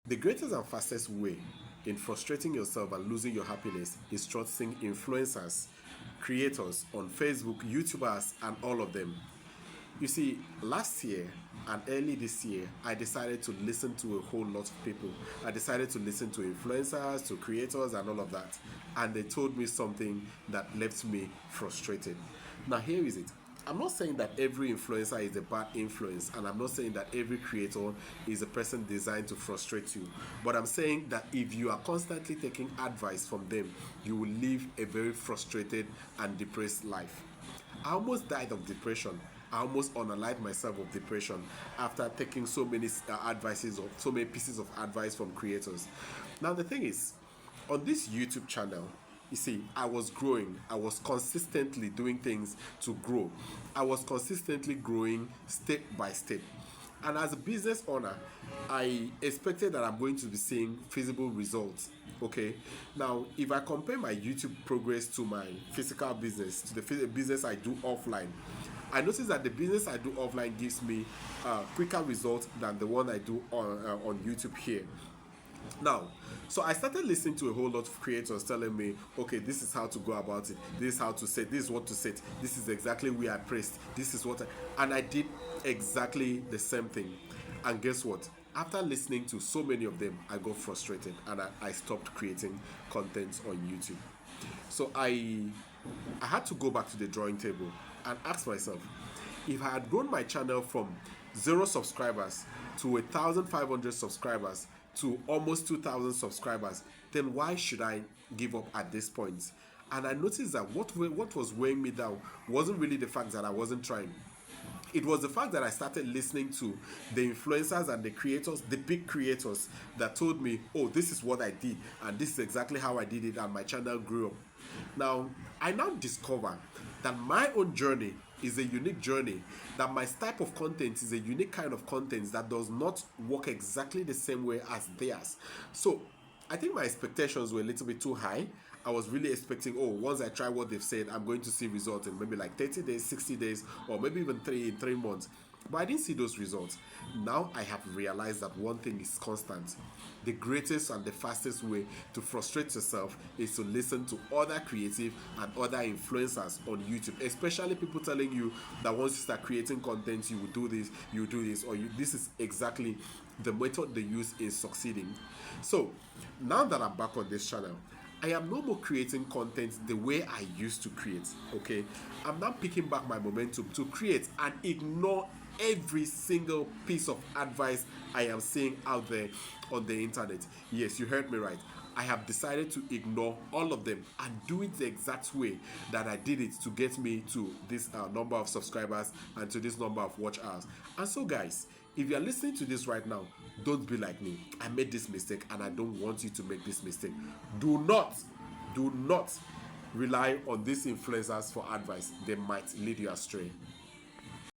The greatest and fastest way in frustrating yourself and losing your happiness is trusting influencers, creators on Facebook, YouTubers, and all of them. You see, last year and early this year, I decided to listen to a whole lot of people. I decided to listen to influencers, to creators, and all of that. And they told me something that left me frustrated. Now, here is it. I'm not saying that every influencer is a bad influence, and I'm not saying that every creator is a person designed to frustrate you. But I'm saying that if you are constantly taking advice from them, you will live a very frustrated and depressed life. I almost died of depression. I almost unalived myself of depression after taking so many advices or so many pieces of advice from creators. Now the thing is, on this YouTube channel, you see, I was growing. I was consistently doing things to grow. I was consistently growing step by step. And as a business owner, I expected that I'm going to be seeing feasible results. Okay. Now, if I compare my YouTube progress to my physical business, to the business I do offline, I notice that the business I do offline gives me quicker results than the one I do on YouTube here. Now, so I started listening to a whole lot of creators telling me, okay, this is how to go about it, this is how to set, this is what to set, this is exactly where I pressed, this is what and I did exactly the same thing. And guess what? After listening to so many of them, I got frustrated and I stopped creating content on YouTube. So I had to go back to the drawing table and ask myself, if I had grown my channel from 0 subscribers to 1,500 subscribers to almost 2,000 subscribers, then why should I give up at this point? And I noticed that what was weighing me down wasn't really the fact that I wasn't trying. It was the fact that I started listening to the influencers and the creators, the big creators that told me, oh, this is what I did and this is exactly how I did it, and my channel grew up. Now, I now discover that my own journey is a unique journey, that my type of content is a unique kind of content that does not work exactly the same way as theirs. So I think my expectations were a little bit too high. I was really expecting, oh, once I try what they've said, I'm going to see results in maybe like 30 days, 60 days, or maybe even in 3 months. But I didn't see those results. Now I have realized that one thing is constant. The greatest and the fastest way to frustrate yourself is to listen to other creative and other influencers on YouTube, especially people telling you that once you start creating content, you will do this, you will do this, or this is exactly the method they use in succeeding. So now that I'm back on this channel, I am no more creating content the way I used to create. Okay, I'm now picking back my momentum to create and ignore every single piece of advice I am seeing out there on the internet. Yes, you heard me right. I have decided to ignore all of them and do it the exact way that I did it to get me to this number of subscribers and to this number of watch hours. And so guys, if you are listening to this right now, don't be like me. I made this mistake and I don't want you to make this mistake. Do not rely on these influencers for advice. They might lead you astray.